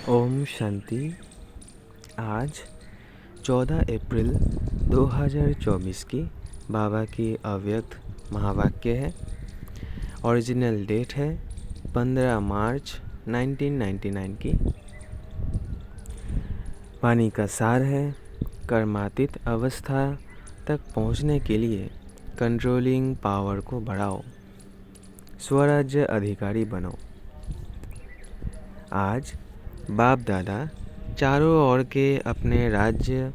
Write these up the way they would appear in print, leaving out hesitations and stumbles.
ओम शांति। आज 14 अप्रैल 2024 की बाबा की अव्यक्त महावाक्य है। ओरिजिनल डेट है 15 मार्च 1999 की। वाणी का सार है, कर्मातीत अवस्था तक पहुंचने के लिए कंट्रोलिंग पावर को बढ़ाओ, स्वराज्य अधिकारी बनो। आज बाप दादा चारों ओर के अपने राज्य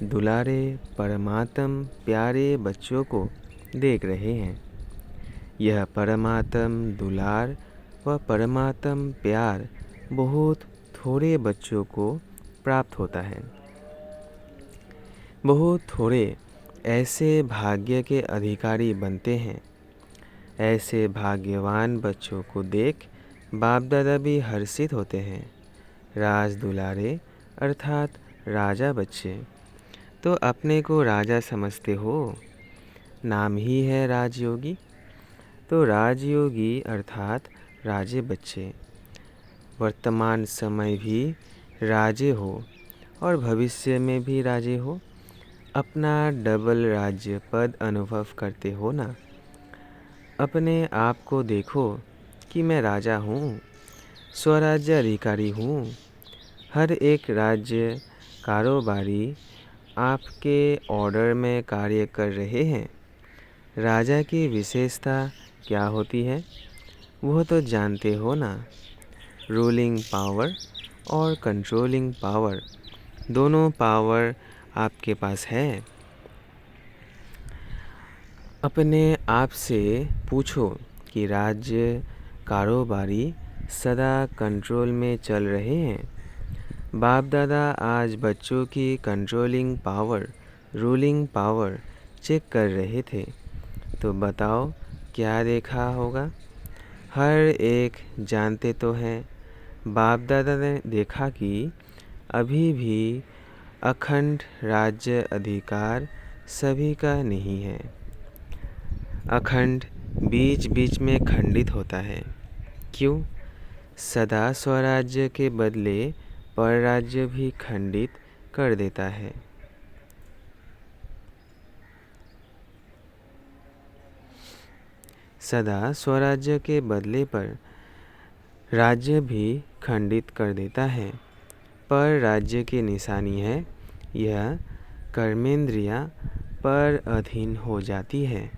दुलारे परमात्म प्यारे बच्चों को देख रहे हैं। यह परमात्म दुलार व परमात्म प्यार बहुत थोड़े बच्चों को प्राप्त होता है। बहुत थोड़े ऐसे भाग्य के अधिकारी बनते हैं। ऐसे भाग्यवान बच्चों को देख बाप दादा भी हर्षित होते हैं। राज दुलारे अर्थात राजा बच्चे तो अपने को राजा समझते हो। नाम ही है राजयोगी, तो राजयोगी अर्थात राजे बच्चे वर्तमान समय भी राजे हो और भविष्य में भी राजे हो। अपना डबल राज्य पद अनुभव करते हो ना। अपने आप को देखो कि मैं राजा हूँ, स्वराज्य अधिकारी हूँ। हर एक राज्य कारोबारी आपके ऑर्डर में कार्य कर रहे हैं। राजा की विशेषता क्या होती है वह तो जानते हो ना। रूलिंग पावर और कंट्रोलिंग पावर दोनों पावर आपके पास है। अपने आप से पूछो कि राज्य कारोबारी सदा कंट्रोल में चल रहे हैं। बाप दादा आज बच्चों की controlling power, ruling power check कर रहे थे, तो बताओ क्या देखा होगा। हर एक जानते तो हैं। बाप दादा ने देखा कि अभी भी अखंड राज्य अधिकार सभी का नहीं है। अखंड बीच बीच में खंडित होता है। क्यों? सदा स्वराज्य के बदले पर राज्य भी खंडित कर देता है। सदा स्वराज्य के बदले पर राज्य भी खंडित कर देता है। पर राज्य की निशानी है यह कर्मेंद्रियां पर अधीन हो जाती है।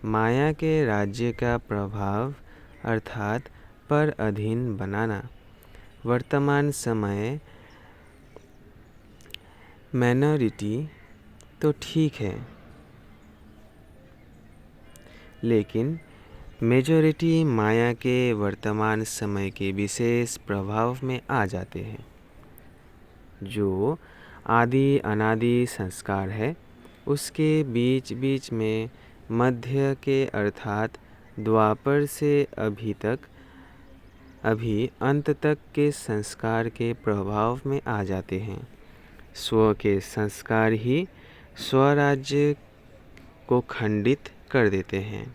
माया के राज्य का प्रभाव अर्थात पर अधीन बनाना। वर्तमान समय माइनॉरिटी तो ठीक है, लेकिन मेजॉरिटी माया के वर्तमान समय के विशेष प्रभाव में आ जाते हैं। जो आदि अनादि संस्कार है उसके बीच बीच में मध्य के अर्थात द्वापर से अभी अंत तक के संस्कार के प्रभाव में आ जाते हैं। स्व के संस्कार ही स्वराज्य को खंडित कर देते हैं।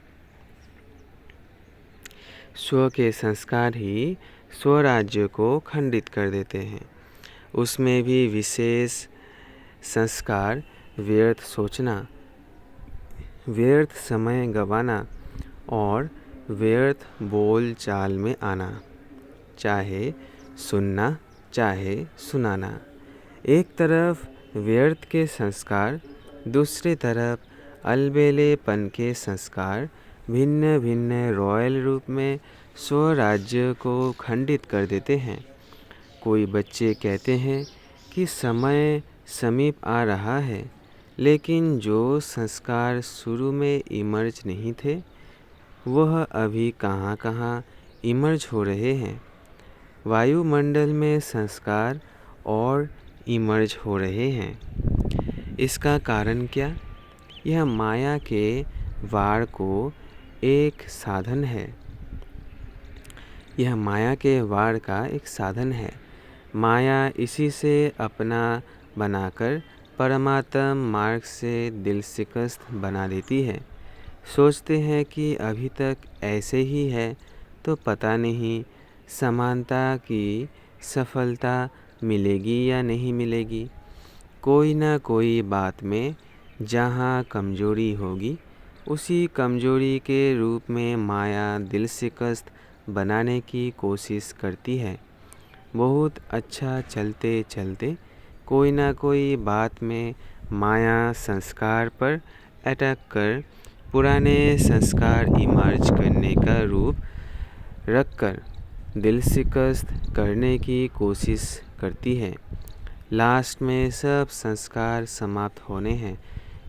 स्व के संस्कार ही स्वराज्य को खंडित कर देते हैं। उसमें भी विशेष संस्कार व्यर्थ सोचना, व्यर्थ समय गंवाना और व्यर्थ बोल चाल में आना, चाहे सुनना चाहे सुनाना। एक तरफ व्यर्थ के संस्कार, दूसरी तरफ अलबेलेपन के संस्कार भिन्न भिन्न रॉयल रूप में स्वराज्य को खंडित कर देते हैं। कोई बच्चे कहते हैं कि समय समीप आ रहा है, लेकिन जो संस्कार शुरू में इमर्ज नहीं थे वह अभी कहाँ कहाँ इमर्ज हो रहे हैं। वायुमंडल में संस्कार और इमर्ज हो रहे हैं। इसका कारण क्या? यह माया के वार को एक साधन है। यह माया के वार का एक साधन है। माया इसी से अपना बनाकर परमात्म मार्ग से दिल शिकस्त बना देती है। सोचते हैं कि अभी तक ऐसे ही है, तो पता नहीं समानता की सफलता मिलेगी या नहीं मिलेगी। कोई ना कोई बात में जहाँ कमजोरी होगी, उसी कमजोरी के रूप में माया दिल शिकस्त बनाने की कोशिश करती है। बहुत अच्छा चलते चलते कोई ना कोई बात में माया संस्कार पर अटैक कर पुराने संस्कार इमर्ज करने का रूप रखकर दिल शिकस्त करने की कोशिश करती है। लास्ट में सब संस्कार समाप्त होने हैं,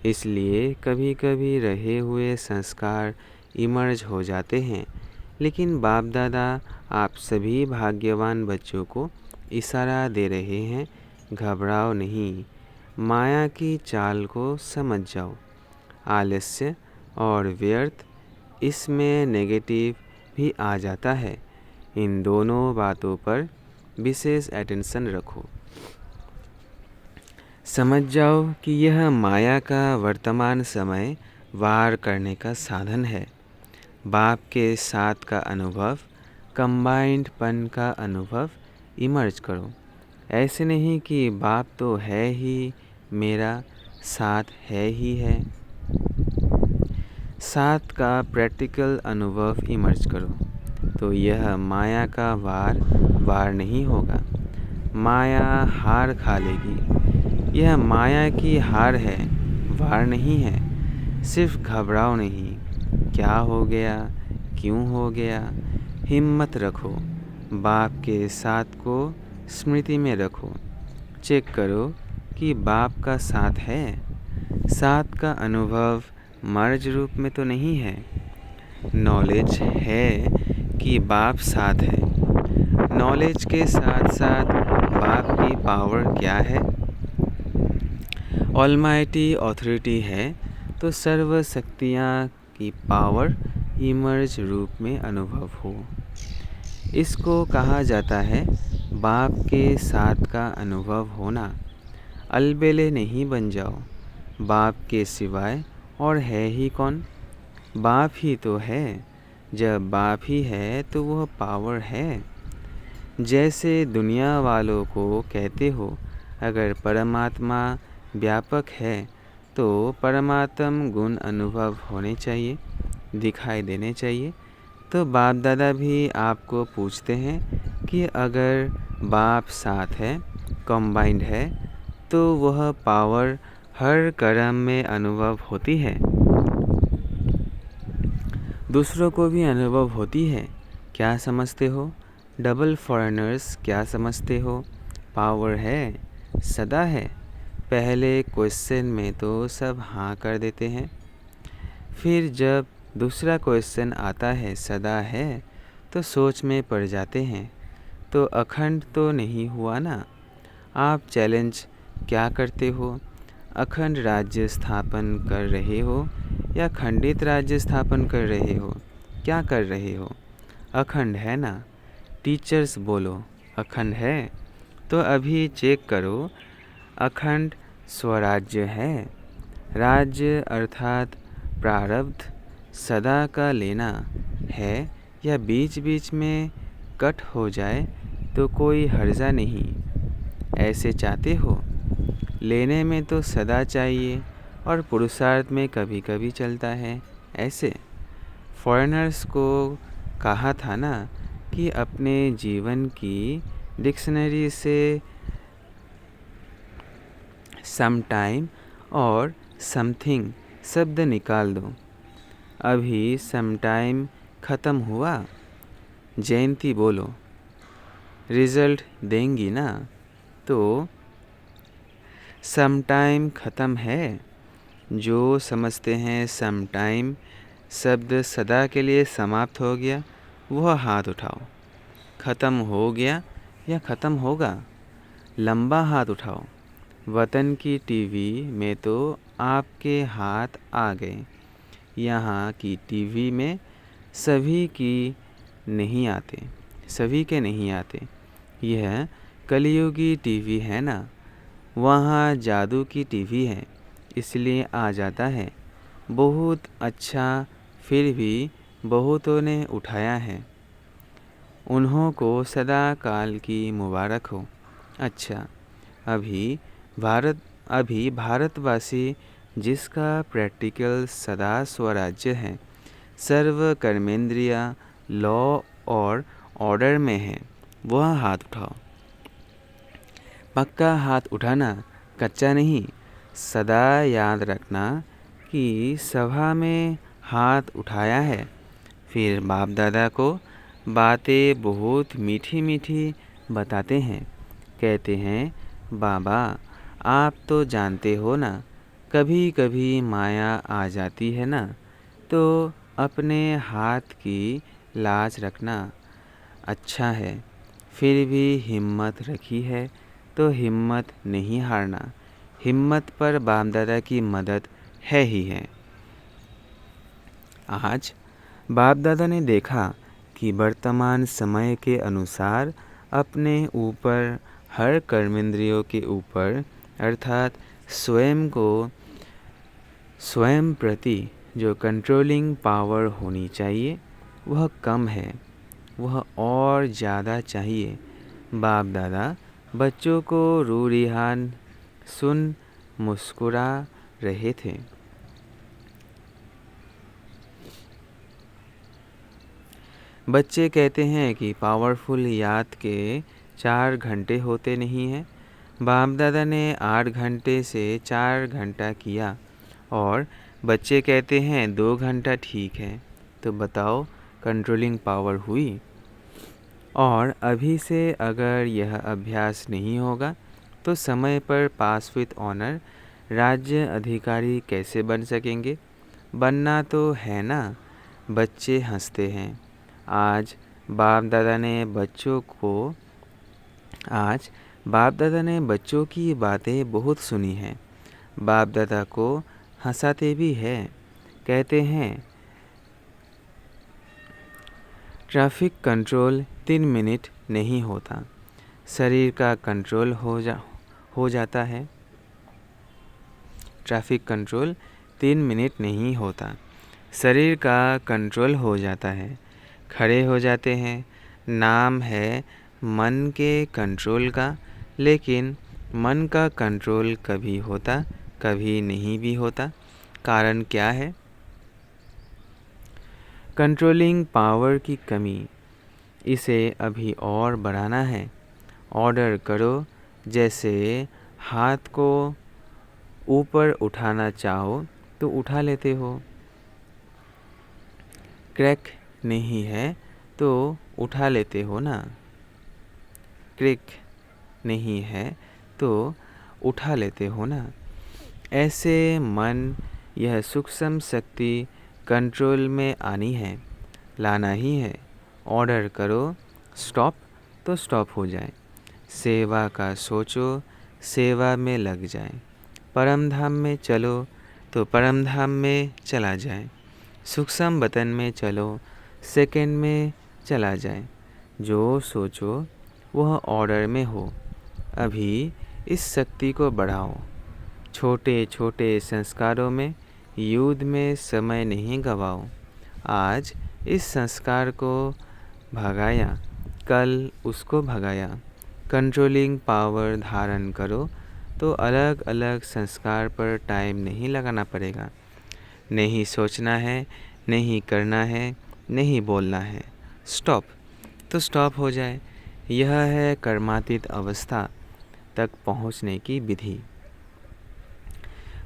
इसलिए कभी कभी रहे हुए संस्कार इमर्ज हो जाते हैं। लेकिन बाप दादा आप सभी भाग्यवान बच्चों को इशारा दे रहे हैं, घबराओ नहीं, माया की चाल को समझ जाओ। आलस्य और व्यर्थ, इसमें नेगेटिव भी आ जाता है। इन दोनों बातों पर विशेष अटेंशन रखो। समझ जाओ कि यह माया का वर्तमान समय वार करने का साधन है। बाप के साथ का अनुभव, कंबाइंड पन का अनुभव इमर्ज करो। ऐसे नहीं कि बाप तो है ही, मेरा साथ है ही है। साथ का प्रैक्टिकल अनुभव इमर्ज करो, तो यह माया का वार नहीं होगा। माया हार खा लेगी। यह माया की हार है, वार नहीं है। सिर्फ घबराओ नहीं, क्या हो गया, क्यों हो गया। हिम्मत रखो, बाप के साथ को स्मृति में रखो। चेक करो कि बाप का साथ है। साथ का अनुभव मर्ज रूप में तो नहीं है। नॉलेज है कि बाप साथ है। नॉलेज के साथ साथ बाप की पावर क्या है? ऑलमाइटी ऑथोरिटी है, तो सर्व शक्तियाँ की पावर इमर्ज रूप में अनुभव हो। इसको कहा जाता है बाप के साथ का अनुभव होना। अलबेले नहीं बन जाओ। बाप के सिवाय और है ही कौन? बाप ही तो है। जब बाप ही है तो वह पावर है। जैसे दुनिया वालों को कहते हो, अगर परमात्मा व्यापक है तो परमात्म गुण अनुभव होने चाहिए, दिखाई देने चाहिए। तो बाप दादा भी आपको पूछते हैं कि अगर बाप साथ है, कंबाइंड है, तो वह पावर हर कर्म में अनुभव होती है, दूसरों को भी अनुभव होती है। क्या समझते हो? डबल फॉरेनर्स क्या समझते हो? पावर है, सदा है। पहले क्वेश्चन में तो सब हाँ कर देते हैं, फिर जब दूसरा क्वेश्चन आता है सदा है, तो सोच में पड़ जाते हैं। तो अखंड तो नहीं हुआ ना। आप चैलेंज क्या करते हो? अखंड राज्य स्थापन कर रहे हो या खंडित राज्य स्थापन कर रहे हो? क्या कर रहे हो? अखंड है ना। टीचर्स बोलो अखंड है, तो अभी चेक करो अखंड स्वराज्य है। राज्य अर्थात प्रारब्ध सदा का लेना है, या बीच बीच में कट हो जाए तो कोई हर्जा नहीं। ऐसे चाहते हो? लेने में तो सदा चाहिए और पुरुषार्थ में कभी कभी चलता है। ऐसे फॉरेनर्स को कहा था ना कि अपने जीवन की डिक्शनरी से समटाइम और समथिंग शब्द निकाल दो। अभी समटाइम ख़त्म हुआ, जयंती बोलो रिजल्ट देंगी ना। तो समटाइम ख़त्म है। जो समझते हैं समटाइम शब्द सदा के लिए समाप्त हो गया, वह हाथ उठाओ। ख़त्म हो गया या ख़त्म होगा? लंबा हाथ उठाओ। वतन की टीवी में तो आपके हाथ आ गए, यहाँ की टीवी में सभी के नहीं आते। यह कलियुगी टीवी है ना, वहाँ जादू की टीवी है, इसलिए आ जाता है। बहुत अच्छा, फिर भी बहुतों ने उठाया है। उन्हों को सदा काल की मुबारक हो। अच्छा, अभी भारतवासी जिसका प्रैक्टिकल सदा स्वराज्य है, सर्व कर्मेंद्रिया लॉ और ऑर्डर में है, वह हाथ उठाओ। पक्का हाथ उठाना, कच्चा नहीं। सदा याद रखना कि सभा में हाथ उठाया है। फिर बाप दादा को बातें बहुत मीठी मीठी बताते हैं। कहते हैं, बाबा आप तो जानते हो ना, कभी कभी माया आ जाती है ना, तो अपने हाथ की लाज रखना। अच्छा है, फिर भी हिम्मत रखी है तो हिम्मत नहीं हारना। हिम्मत पर बाप दादा की मदद है ही है। आज बाप दादा ने देखा कि वर्तमान समय के अनुसार अपने ऊपर, हर कर्मेंद्रियों के ऊपर अर्थात स्वयं प्रति जो कंट्रोलिंग पावर होनी चाहिए वह कम है, वह और ज़्यादा चाहिए। बाप दादा बच्चों को रूरिहान सुन मुस्कुरा रहे थे। बच्चे कहते हैं कि पावरफुल याद के 4 घंटे होते नहीं हैं। बाप दादा ने 8 घंटे से 4 घंटा किया और बच्चे कहते हैं 2 घंटा ठीक है। तो बताओ कंट्रोलिंग पावर हुई? और अभी से अगर यह अभ्यास नहीं होगा तो समय पर पास विद ऑनर राज्य अधिकारी कैसे बन सकेंगे? बनना तो है ना। बच्चे हंसते हैं। आज बाप दादा ने बच्चों की बातें बहुत सुनी हैं। बाप दादा को हंसाते भी हैं। कहते हैं, ट्रैफिक कंट्रोल 3 मिनट नहीं होता, शरीर का कंट्रोल हो जाता है। ट्रैफिक कंट्रोल 3 मिनट नहीं होता, शरीर का कंट्रोल हो जाता है। खड़े हो जाते हैं। नाम है मन के कंट्रोल का, लेकिन मन का कंट्रोल कभी होता, कभी नहीं भी होता। कारण क्या है? कंट्रोलिंग पावर की कमी। इसे अभी और बढ़ाना है। ऑर्डर करो। जैसे हाथ को ऊपर उठाना चाहो तो उठा लेते हो। क्रैक नहीं है तो उठा लेते हो ना। क्रैक नहीं है तो उठा लेते हो ना। ऐसे मन, यह सूक्ष्म शक्ति कंट्रोल में आनी है, लाना ही है। ऑर्डर करो, स्टॉप तो स्टॉप हो जाए। सेवा का सोचो, सेवा में लग जाए। परम धाम में चलो तो परम धाम में चला जाए। सूक्ष्म वतन में चलो, सेकंड में चला जाए। जो सोचो वह ऑर्डर में हो। अभी इस शक्ति को बढ़ाओ। छोटे छोटे संस्कारों में, युद्ध में समय नहीं गवाओ। आज इस संस्कार को भगाया, कल उसको भगाया। कंट्रोलिंग पावर धारण करो तो अलग अलग संस्कार पर टाइम नहीं लगाना पड़ेगा। नहीं सोचना है, नहीं करना है, नहीं बोलना है। स्टॉप तो स्टॉप हो जाए। यह है कर्मातीत अवस्था तक पहुंचने की विधि।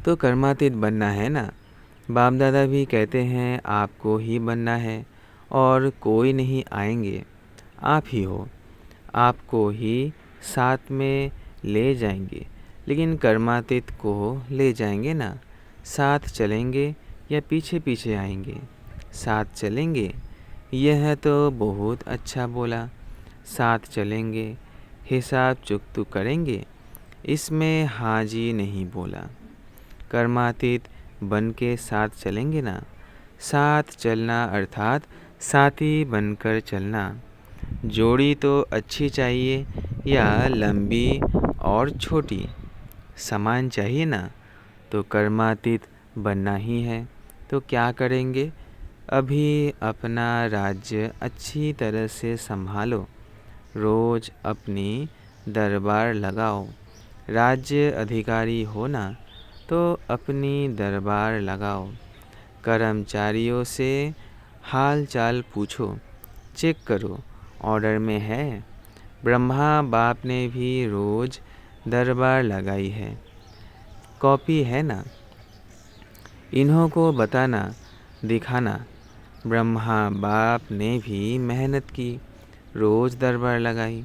तो कर्मातीत बनना है ना। बाप दादा भी कहते हैं आपको ही बनना है और कोई नहीं आएंगे, आप ही हो। आपको ही साथ में ले जाएंगे, लेकिन कर्मातीत को ले जाएंगे ना। साथ चलेंगे या पीछे पीछे आएंगे? साथ चलेंगे। यह तो बहुत अच्छा बोला। साथ चलेंगे, हिसाब चुकतू करेंगे, इसमें हाजी नहीं बोला। कर्मातीत बन के साथ चलेंगे ना। साथ चलना अर्थात साथी बनकर चलना। जोड़ी तो अच्छी चाहिए या लंबी और छोटी, समान चाहिए ना। तो कर्मातीत बनना ही है। तो क्या करेंगे? अभी अपना राज्य अच्छी तरह से संभालो। रोज अपनी दरबार लगाओ। राज्य अधिकारी हो ना, तो अपनी दरबार लगाओ। कर्मचारियों से हाल चाल पूछो, चेक करो ऑर्डर में है। ब्रह्मा बाप ने भी रोज दरबार लगाई है, कॉपी है ना? इन्हों को बताना, दिखाना। ब्रह्मा बाप ने भी मेहनत की, रोज दरबार लगाई,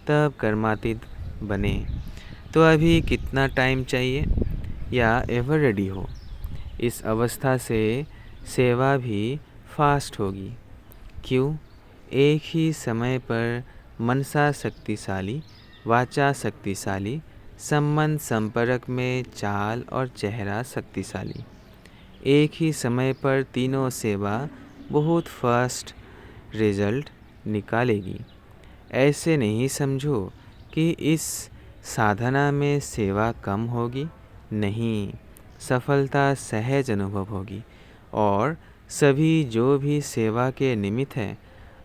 तब कर्मातीत बने। तो अभी कितना टाइम चाहिए या एवर रेडी हो? इस अवस्था से सेवा भी फास्ट होगी। क्यों? एक ही समय पर मनसा शक्तिशाली, वाचा शक्तिशाली, संबंध संपर्क में चाल और चेहरा शक्तिशाली। एक ही समय पर तीनों सेवा बहुत फास्ट रिजल्ट निकालेगी। ऐसे नहीं समझो कि इस साधना में सेवा कम होगी। नहीं, सफलता सहज अनुभव होगी। और सभी जो भी सेवा के निमित्त हैं,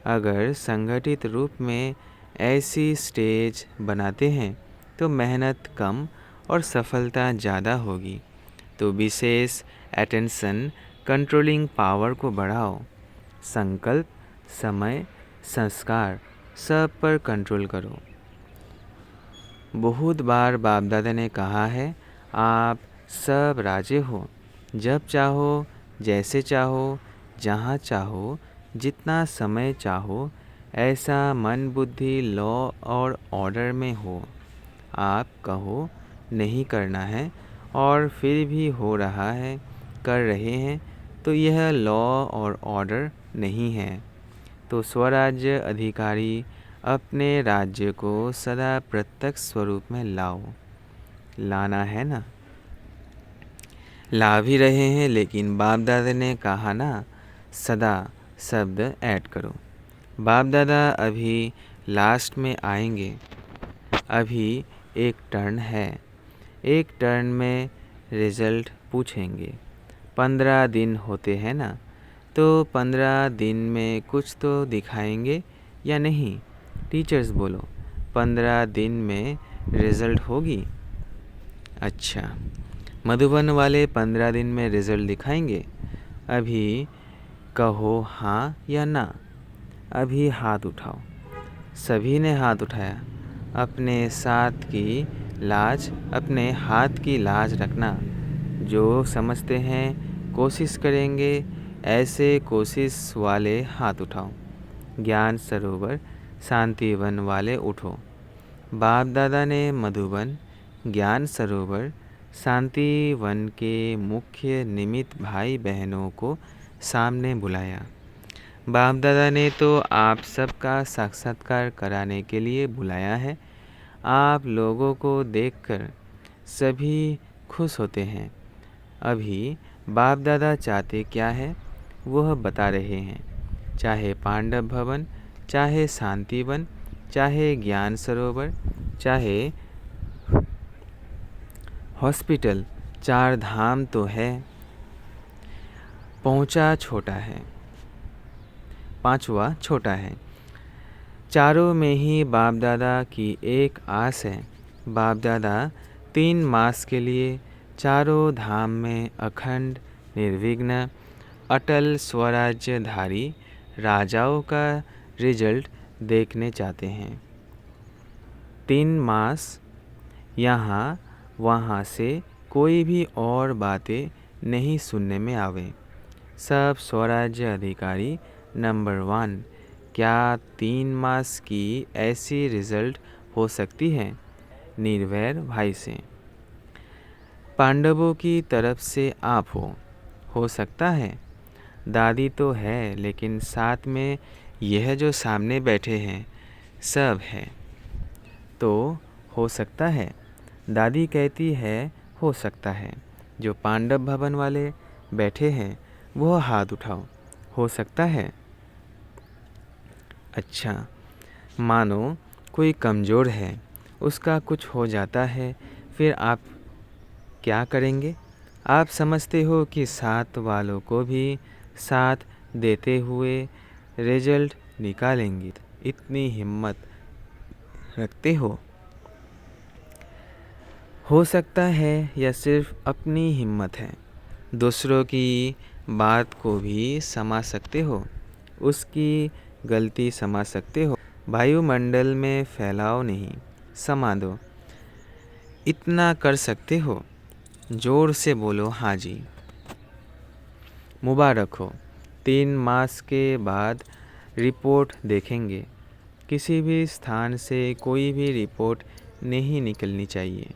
अगर संगठित रूप में ऐसी स्टेज बनाते हैं तो मेहनत कम और सफलता ज़्यादा होगी। तो विशेष अटेंशन कंट्रोलिंग पावर को बढ़ाओ। संकल्प, समय, संस्कार सब पर कंट्रोल करो। बहुत बार बाप दादा ने कहा है, आप सब राजे हो। जब चाहो, जैसे चाहो, जहाँ चाहो, जितना समय चाहो, ऐसा मन बुद्धि लॉ और ऑर्डर में हो। आप कहो नहीं करना है और फिर भी हो रहा है, कर रहे हैं, तो यह लॉ और ऑर्डर नहीं है। तो स्वराज्य अधिकारी अपने राज्य को सदा प्रत्यक्ष स्वरूप में लाओ। लाना है ना? ला भी रहे हैं, लेकिन बाप दादा ने कहा ना, सदा शब्द ऐड करो। बाप दादा अभी लास्ट में आएंगे। अभी एक टर्न है। एक टर्न में रिजल्ट पूछेंगे। 15 दिन होते हैं ना, तो 15 दिन में कुछ तो दिखाएंगे या नहीं? टीचर्स बोलो, 15 दिन में रिजल्ट होगी। अच्छा, मधुबन वाले 15 दिन में रिजल्ट दिखाएंगे। अभी कहो हाँ या ना। अभी हाथ उठाओ। सभी ने हाथ उठाया। अपने साथ की लाज, अपने हाथ की लाज रखना। जो समझते हैं कोशिश करेंगे, ऐसे कोशिश वाले हाथ उठाओ। ज्ञान सरोवर शांतिवन वाले उठो। बाप दादा ने मधुबन, ज्ञान सरोवर, शांतिवन के मुख्य निमित्त भाई बहनों को सामने बुलाया। बाप दादा ने तो आप सबका साक्षात्कार कराने के लिए बुलाया है। आप लोगों को देखकर सभी खुश होते हैं। अभी बाप दादा चाहते क्या है, वह बता रहे हैं। चाहे पांडव भवन, चाहे शांतिवन, चाहे ज्ञान सरोवर, चाहे हॉस्पिटल, 4 धाम तो है। पहुंचा छोटा है, 5वां छोटा है। चारों में ही बाप दादा की एक आस है। बाप दादा 3 मास के लिए चारों धाम में अखंड, निर्विघ्न, अटल स्वराज्यधारी राजाओं का रिजल्ट देखने चाहते हैं। 3 मास यहाँ वहाँ से कोई भी और बातें नहीं सुनने में आवे। सब स्वराज्य अधिकारी नंबर 1। क्या 3 मास की ऐसी रिजल्ट हो सकती है? निर्वैर भाई से। पांडवों की तरफ से आप हो सकता है? दादी तो है, लेकिन साथ में यह जो सामने बैठे हैं सब है, तो हो सकता है? दादी कहती है हो सकता है। जो पांडव भवन वाले बैठे हैं वो हाथ उठाओ। हो सकता है? अच्छा, मानो कोई कमज़ोर है, उसका कुछ हो जाता है, फिर आप क्या करेंगे? आप समझते हो कि साथ वालों को भी साथ देते हुए रिजल्ट निकालेंगे। इतनी हिम्मत रखते हो सकता है यह सिर्फ अपनी हिम्मत है। दूसरों की बात को भी समझ सकते हो, उसकी गलती समझ सकते हो। वायुमंडल में फैलाव नहीं, समा दो। इतना कर सकते हो, जोर से बोलो हाँ जी। मुबारक हो, 3 मास के बाद रिपोर्ट देखेंगे। किसी भी स्थान से कोई भी रिपोर्ट नहीं निकलनी चाहिए।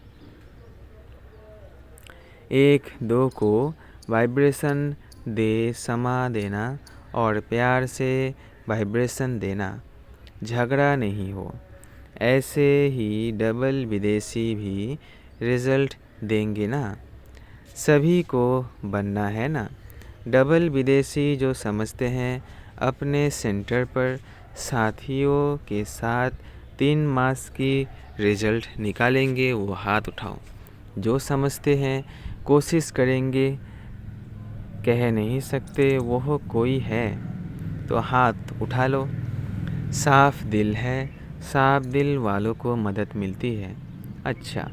1-2 को वाइब्रेशन दे समा देना और प्यार से वाइब्रेशन देना, झगड़ा नहीं हो। ऐसे ही डबल विदेशी भी रिजल्ट देंगे ना। सभी को बनना है ना। डबल विदेशी जो समझते हैं अपने सेंटर पर साथियों के साथ 3 मास की रिजल्ट निकालेंगे, वो हाथ उठाओ। जो समझते हैं कोशिश करेंगे, कह नहीं सकते वो कोई है तो हाथ उठा लो। साफ दिल है, साफ दिल वालों को मदद मिलती है। अच्छा,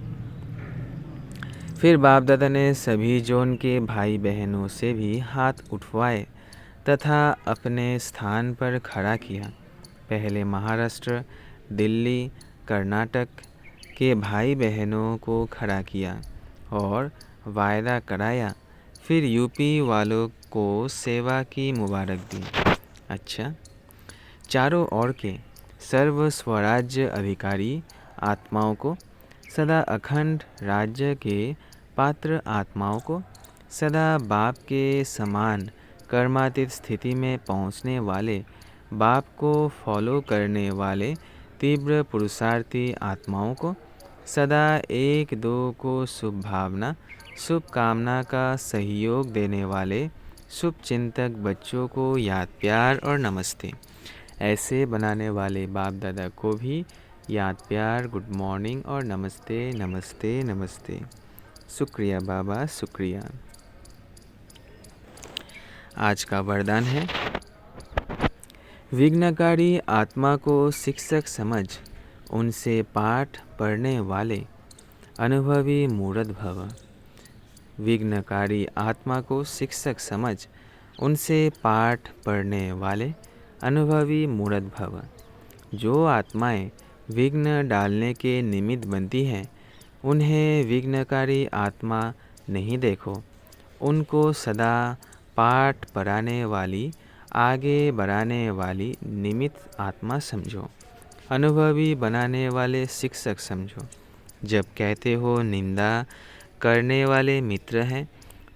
फिर बाप दादा ने सभी जोन के भाई बहनों से भी हाथ उठवाए तथा अपने स्थान पर खड़ा किया। पहले महाराष्ट्र, दिल्ली, कर्नाटक के भाई बहनों को खड़ा किया और वायदा कराया। फिर यूपी वालों को सेवा की मुबारक दी। अच्छा, चारों ओर के सर्व स्वराज्य अधिकारी आत्माओं को, सदा अखंड राज्य के पात्र आत्माओं को, सदा बाप के समान कर्मातीत स्थिति में पहुँचने वाले, बाप को फॉलो करने वाले तीव्र पुरुषार्थी आत्माओं को, सदा 1-2 को शुभ भावना शुभ कामना का सहयोग देने वाले शुभ चिंतक बच्चों को याद प्यार और नमस्ते। ऐसे बनाने वाले बाप दादा को भी याद प्यार, गुड मॉर्निंग और नमस्ते नमस्ते नमस्ते। शुक्रिया बाबा, शुक्रिया। आज का वरदान है, विघ्नकारी आत्मा को शिक्षक समझ उनसे पाठ पढ़ने वाले अनुभवी मूर्त भव। विघ्नकारी आत्मा को शिक्षक समझ उनसे पाठ पढ़ने वाले अनुभवी मूर्त भव। जो आत्माएं विघ्न डालने के निमित्त बनती हैं, उन्हें विघ्नकारी आत्मा नहीं देखो। उनको सदा पाठ पढ़ाने वाली, आगे बढ़ाने वाली निमित्त आत्मा समझो। अनुभवी बनाने वाले शिक्षक समझो। जब कहते हो निंदा करने वाले मित्र हैं,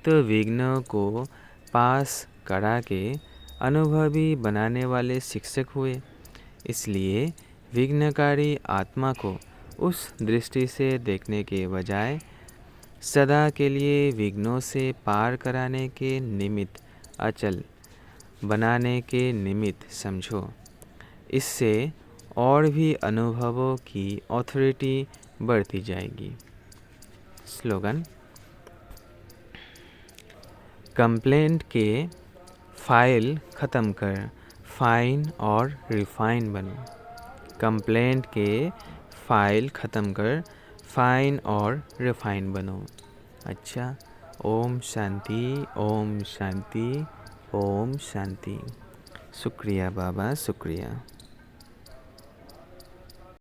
तो विघ्नों को पास करा के अनुभवी बनाने वाले शिक्षक हुए। इसलिए विघ्नकारी आत्मा को उस दृष्टि से देखने के बजाय सदा के लिए विघ्नों से पार कराने के निमित्त, अचल बनाने के निमित्त समझो। इससे और भी अनुभवों की ऑथोरिटी बढ़ती जाएगी। स्लोगन, कंप्लेंट के फाइल ख़त्म कर फाइन और रिफाइन बनो। कंप्लेंट के फाइल ख़त्म कर फाइन और रिफाइन बनो। अच्छा, ओम शांति, ओम शांति, ओम शांति। शुक्रिया बाबा, शुक्रिया।